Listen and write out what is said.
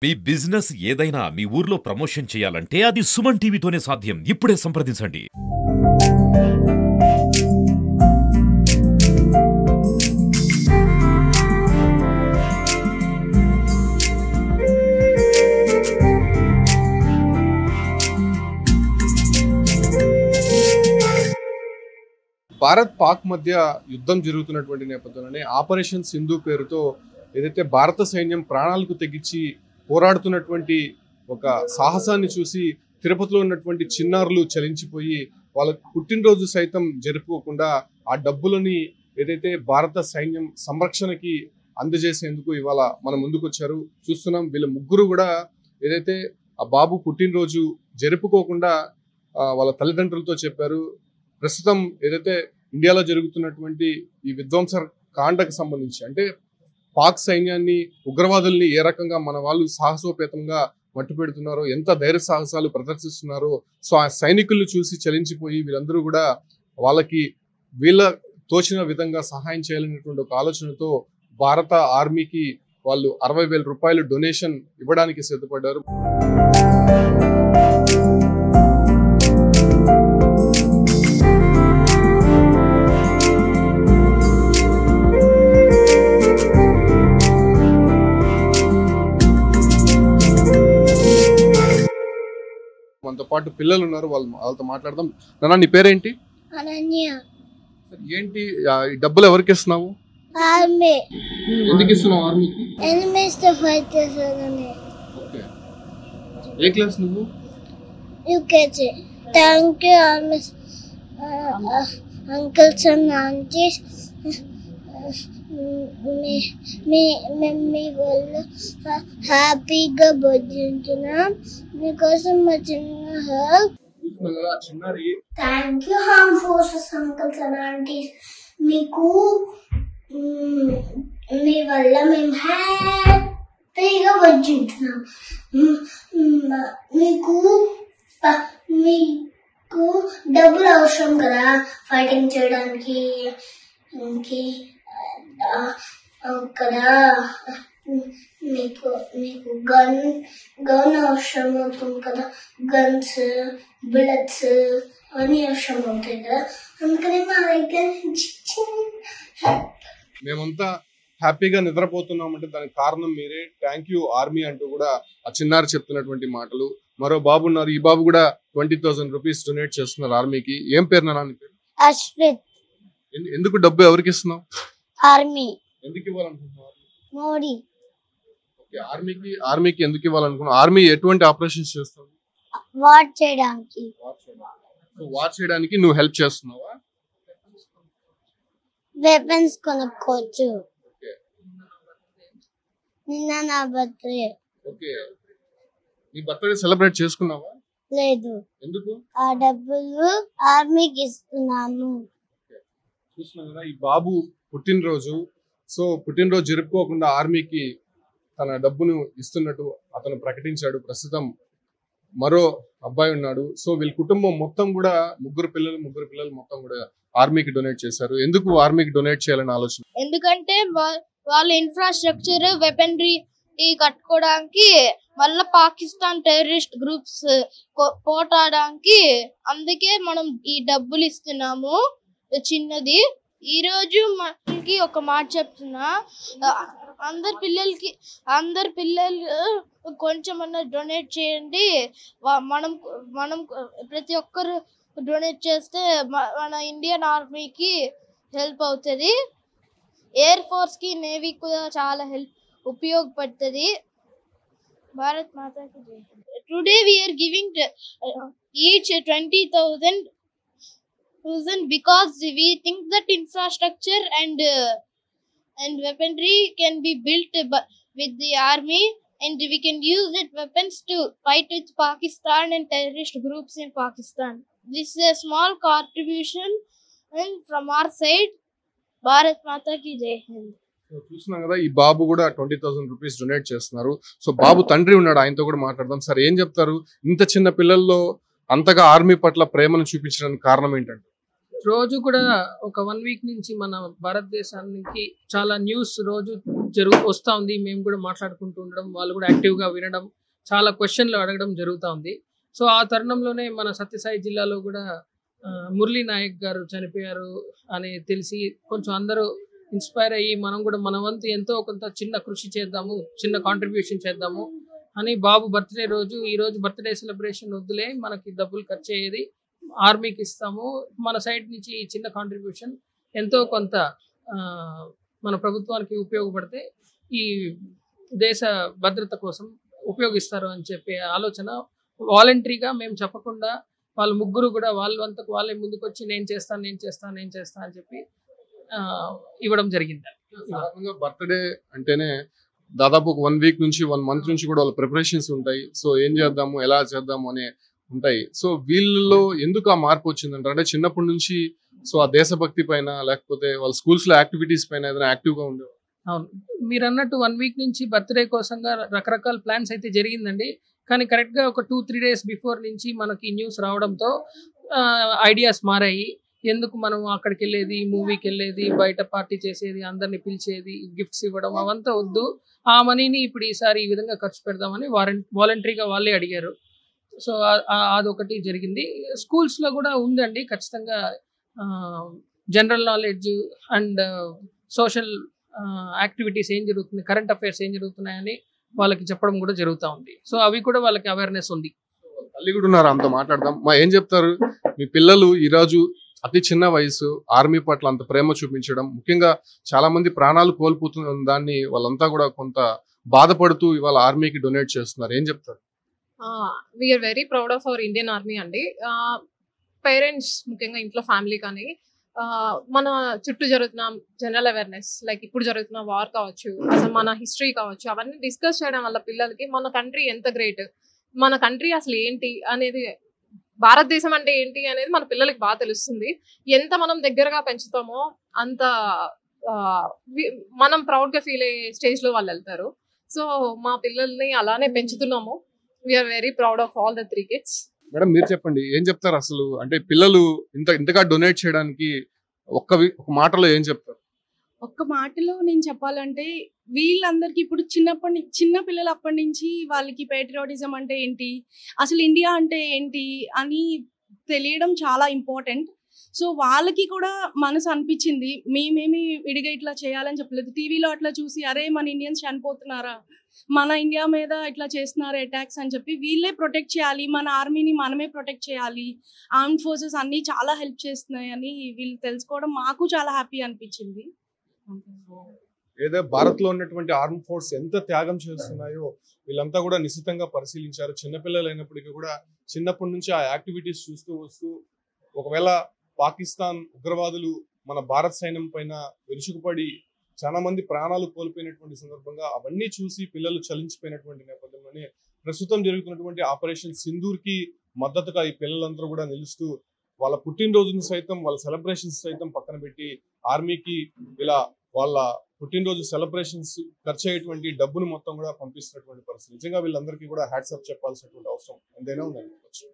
మీ business ఏదైనా మీ ఊర్లో promotion చేయాలంటే అది సుమన్ టీవీతోనే సాధ్యం. ఇప్పుడే సంప్రదించండి. భారత్ పాక్ మధ్య యుద్ధం జరుగుతున్నటువంటి నేపథ్యంలోనే ఆపరేషన్ సింధు పేరుతో ఏదైతే భారత సైన్యం ప్రాణాలకు తెగించి పోరాడుతున్నటువంటి ఒక సాహసాన్ని చూసి తిరుపతిలో ఉన్నటువంటి చిన్నారులు చలించిపోయి వాళ్ళ పుట్టినరోజు సైతం జరుపుకోకుండా ఆ డబ్బులని ఏదైతే భారత సైన్యం సంరక్షణకి అందజేసేందుకు ఇవాళ మన ముందుకు వచ్చారు. చూస్తున్నాం వీళ్ళ ముగ్గురు కూడా ఏదైతే ఆ బాబు పుట్టినరోజు జరుపుకోకుండా వాళ్ళ తల్లిదండ్రులతో చెప్పారు. ప్రస్తుతం ఏదైతే ఇండియాలో జరుగుతున్నటువంటి ఈ విధ్వంస కాండకు సంబంధించి అంటే పాక్ సైన్యాన్ని ఉగ్రవాదుల్ని ఏ రకంగా మన వాళ్ళు సాహసోపేతంగా మట్టుపెడుతున్నారో, ఎంత ధైర్య సాహసాలు ప్రదర్శిస్తున్నారో, సో ఆ సైనికులను చూసి చలించిపోయి వీళ్ళందరూ కూడా వాళ్ళకి వీళ్ళ తోచిన విధంగా సహాయం చేయాలనేటువంటి ఒక ఆలోచనతో భారత ఆర్మీకి వాళ్ళు 60,000 రూపాయలు డొనేషన్ ఇవ్వడానికి సిద్ధపడ్డారు. మనతో పాటు పిల్లలు ఉన్నారు, వాళ్ళతో మాట్లాడదాం. నాన్న నీ పేరేంటి? ఏంటి ఈ డబ్బులు ఎవరికి ఇస్తున్నావు? ఆర్మీ. ఎందుకు ఇస్తున్నావు ఆర్మీకి? ఎనిమీస్ తో ఫైట్ చేస్తానని. ఓకే. ఏ క్లాస్ నువ్వు? UKG. Thank you army uncles and aunties. మీ వల్ల హ్యాపీగా భోజించున్నాం. మీకోసం మా చిన్న help. Thank you armed forces uncles and aunties. మీకు మీ వల్ల మేము హ్యాపీగా భోజించున్నాం. మీకు డబ్బులు అవసరం కదా ఫైటింగ్ చేయడానికి కదా. మీకు గన్ అవసరం అవుతుంది కదా, గన్స్ బుల్లెట్స్ అన్ని అవసరం అవుతాయి కదా, అందుకని మా దగ్గర మేమంతా హ్యాపీగా నిద్రపోతున్నామంటే దానికి కారణం మీరే. థ్యాంక్ యూ ఆర్మీ అంటూ కూడా ఆ చిన్నారి చెప్తున్నటువంటి మాటలు. మరో బాబు ఉన్నారు, ఈ బాబు కూడా 20,000 రూపీస్ డొనేట్ చేస్తున్నారు ఆర్మీకి. ఏం పేరు నాన్న పేరు? అశ్విత్. ఎందుకు డబ్బు ఎవరికి ఇస్తున్నావు? ఆర్మీ. ఎందుకు ఇవ్వాలనుకుంటున్నావు? మోడీ. ఓకే. ఆర్మీకి ఎందుకు ఇవ్వాలనుకున్నావు? ఆర్మీ ఎటువంటి ఆపరేషన్స్ చేస్తుంది? వార్ చేయడానికి. వార్ చేయడానికి నువ్వు హెల్ప్ చేస్తున్నావా? వెపన్స్ కొనుక్కోవచ్చు. నిన్న నా బర్త్డే. ఓకే. నీ బర్త్డే సెలబ్రేట్ చేసుకున్నావా? లేదు. ఎందుకు? ఆ డబ్బులు ఆర్మీకి ఇస్తున్నాము. చూస్తున్నావు కదా ఈ బాబు పుట్టినరోజు. సో పుట్టినరోజు జరుపుకోకుండా ఆర్మీకి తన డబ్బును ఇస్తున్నట్టు అతను ప్రకటించాడు. ప్రస్తుతం మరో అబ్బాయి ఉన్నాడు. సో వీళ్ళ కుటుంబం మొత్తం కూడా ముగ్గురు పిల్లలు మొత్తం కూడా ఆర్మీకి డొనేట్ చేశారు. ఎందుకు ఆర్మీకి డొనేట్ చేయాలని ఆలోచన? ఎందుకంటే వాళ్ళ ఇన్ఫ్రాస్ట్రక్చర్ వెపనరీ కట్టుకోవడానికి, మళ్ళీ పాకిస్తాన్ టెర్రరిస్ట్ గ్రూప్స్ పోటాడడానికి, అందుకే మనం ఈ డబ్బులు ఇస్తున్నాము. చిన్నది. ఈ రోజు మనకి ఒక మాట చెప్తున్నా, అందరు పిల్లలు కొంచెమన్నా డొనేట్ చేయండి. మనం ప్రతి ఒక్కరు డొనేట్ చేస్తే మన ఇండియన్ ఆర్మీకి హెల్ప్ అవుతుంది. ఎయిర్ ఫోర్స్ కి, నేవీ కూడా చాలా ఉపయోగపడుతుంది. భారత్ మాతాకి జై. Today we are giving each 20,000 because we think that infrastructure and weaponry can be built with the army, and we can use that weapons to fight with Pakistan and terrorist groups in Pakistan. This is a small contribution and from our side. Bharat Mata ki Jai Hind. చూస్తున్నాం కదా ఈ బాబు కూడా 20,000 rupees donate చేస్తున్నారు. So బాబు తండ్రి ఉన్నాడు, ఆయనతో కూడా మాట్లాడదాం. సార్ ఏం చెప్తారు? ఇంత చిన్న పిల్లల్లో అంతగా ఆర్మీ పట్ల ప్రేమను చూపించడానికి కారణం ఏంటంటే? రోజు కూడా ఒక 1 వీక్ నుంచి మన భారతదేశానికి చాలా న్యూస్ రోజు వస్తూ ఉంది. మేము కూడా మాట్లాడుకుంటూ ఉండడం, వాళ్ళు కూడా యాక్టివ్గా వినడం, చాలా క్వశ్చన్లు అడగడం జరుగుతూ ఉంది. సో ఆ తరుణంలోనే మన సత్యసాయి జిల్లాలో కూడా మురళీ నాయక్ గారు చనిపోయారు అని తెలిసి కొంచెం అందరూ ఇన్స్పైర్ అయ్యి మనం కూడా మన వంతు ఎంతో కొంత చిన్న కృషి చేద్దాము, చిన్న కాంట్రిబ్యూషన్ చేద్దాము అని బాబు బర్త్డే రోజు ఈరోజు బర్త్డే సెలబ్రేషన్ వద్దులే, మనకి డబ్బులు ఖర్చు అయ్యేది ఆర్మీకి ఇస్తాము, మన సైడ్ నుంచి ఈ చిన్న కాంట్రిబ్యూషన్ ఎంతో కొంత మన ప్రభుత్వానికి ఉపయోగపడితే ఈ దేశ భద్రత కోసం ఉపయోగిస్తారు అని చెప్పే ఆలోచన వాలంటరీగా మేము చెప్పకుండా వాళ్ళ ముగ్గురు కూడా వాళ్ళంతకు వాళ్ళే ముందుకు వచ్చి నేను చేస్తాను అని చెప్పి ఇవ్వడం జరిగింది. బర్త్డే అంటేనే దాదాపు 1 వీక్ నుంచి 1 మంత్ నుంచి కూడా వాళ్ళ ప్రిపరేషన్స్ ఉంటాయి. సో ఏం చేద్దాము, ఎలా చేద్దాము అనే ఉంటాయి. సో వీళ్ళలో ఎందుకు ఆ మార్పు వచ్చిందంటారు? అంటే చిన్నప్పటి నుంచి సో ఆ దేశభక్తి పైన లేకపోతే వాళ్ళ స్కూల్స్ లో యాక్టివిటీస్ పైన ఏదైనా యాక్టివ్ గా ఉండేవారు? అవును, మీరు అన్నట్టు 1 వీక్ నుంచి బర్త్డే కోసంగా రకరకాల ప్లాన్స్ అయితే జరిగిందండి. కానీ కరెక్ట్గా ఒక 2-3 డేస్ బిఫోర్ నుంచి మనకి న్యూస్ రావడంతో ఐడియాస్ మారాయి. ఎందుకు మనం అక్కడికి వెళ్ళేది, మూవీకి వెళ్ళేది, బయట పార్టీ చేసేది, అందరిని పిలిచేది, గిఫ్ట్స్ ఇవ్వడం అవంతా వద్దు, ఆ మనీని ఇప్పుడు ఈసారి ఈ విధంగా ఖర్చు పెడదామని వాలంటరీగా వాళ్ళే అడిగారు. సో అదొకటి జరిగింది. స్కూల్స్లో కూడా ఉందండి ఖచ్చితంగా general knowledge and social activities ఏం జరుగుతుంది, కరెంట్ అఫైర్స్ ఏం జరుగుతున్నాయని వాళ్ళకి చెప్పడం కూడా జరుగుతూ ఉంది. సో అవి కూడా వాళ్ళకి అవేర్నెస్ ఉంది. తల్లి కూడా ఉన్నారు, ఆమెతో మాట్లాడదాం. ఏం చెప్తారు? మీ పిల్లలు ఈరోజు అతి చిన్న వయసు ఆర్మీ పట్ల అంత ప్రేమ చూపించడం, ముఖ్యంగా చాలా మంది ప్రాణాలు కోల్పోతున్న దాన్ని వాళ్ళంతా కూడా కొంత బాధపడుతూ ఇవాళ ఆర్మీకి డొనేట్ చేస్తున్నారు. ఏం చెప్తారు? We are very proud of our Indian army అండి. పేరెంట్స్ ముఖ్యంగా ఇంట్లో ఫ్యామిలీ కానీ మన చుట్టూ జరుగుతున్న జనరల్ అవేర్నెస్, లైక్ ఇప్పుడు జరుగుతున్న వార్ కావచ్చు, అసలు మన హిస్టరీ కావచ్చు, అవన్నీ డిస్కస్ చేయడం వల్ల పిల్లలకి మన కంట్రీ ఎంత గ్రేట్, మన కంట్రీ అసలు ఏంటి అనేది, భారతదేశం అంటే ఏంటి అనేది మన పిల్లలకి బాగా తెలుస్తుంది. ఎంత మనం దగ్గరగా పెంచుతామో అంత మనం ప్రౌడ్గా ఫీల్ అయ్యే స్టేజ్లో వాళ్ళు వెళ్తారు. సో మా పిల్లల్ని అలానే పెంచుతున్నాము. We are very proud of all the 3 kids. Madam మీరు చెప్పండి, ఏం చెప్తారు అసలు? అంటే పిల్లలు ఇంతగా డొనేట్ చేయడానికి ఒక మాటలో ఏం చెప్తారు? ఒక్క మాటలో నేను చెప్పాలంటే వీళ్ళందరికీ ఇప్పుడు చిన్న పిల్లలు అప్పటి నుంచి వాళ్ళకి పేట్రియాటిజం అంటే ఏంటి, అసలు ఇండియా అంటే ఏంటి అని తెలియడం చాలా ఇంపార్టెంట్. సో వాళ్ళకి కూడా మనసు అనిపించింది, మేమేమి విడిగా ఇట్లా చేయాలని చెప్పలేదు. టీవీలో అట్లా చూసి అరే మన ఇండియన్స్ చనిపోతున్నారా, మన ఇండియా మీద ఇట్లా చేస్తున్నారు అటాక్స్ అని చెప్పి వీళ్ళే ప్రొటెక్ట్ చేయాలి, మన ఆర్మీని మనమే ప్రొటెక్ట్ చేయాలి, ఆర్మ్డ్ ఫోర్సెస్ అన్నీ చాలా హెల్ప్ చేస్తున్నాయి అని వీళ్ళు తెలుసుకోవడం మాకు చాలా హ్యాపీ అనిపించింది. ఏదో భారత్ లో ఉన్నటువంటి ఆర్మ్ ఫోర్స్ ఎంత త్యాగం చేస్తున్నాయో వీళ్ళంతా కూడా నిశితంగా పరిశీలించారు. చిన్నపిల్లలు అయినప్పటికీ కూడా చిన్నప్పటి నుంచి ఆ యాక్టివిటీస్ చూస్తూ వస్తూ ఒకవేళ పాకిస్తాన్ ఉగ్రవాదులు మన భారత సైన్యం పైన విరుచుకుపడి చాలా మంది ప్రాణాలు కోల్పోయినటువంటి సందర్భంగా అవన్నీ చూసి పిల్లలు చలించిపోయినటువంటి నేపథ్యంలోనే ప్రస్తుతం జరుగుతున్నటువంటి ఆపరేషన్ సింధూర్ కి మద్దతుగా ఈ పిల్లలందరూ కూడా నిలుస్తూ వాళ్ళ పుట్టినరోజును సైతం వాళ్ళ సెలబ్రేషన్స్ సైతం పక్కన పెట్టి ఆర్మీకి ఇలా వాళ్ళ పుట్టినరోజు సెలబ్రేషన్స్ ఖర్చు అయ్యేటువంటి డబ్బును మొత్తం కూడా పంపిస్తున్నటువంటి పరిస్థితి. నిజంగా వీళ్ళందరికీ కూడా హ్యాట్స్ ఆఫ్ చెప్పాల్సినటువంటి అవసరం ఎంతైనా ఉందనుకోవచ్చు.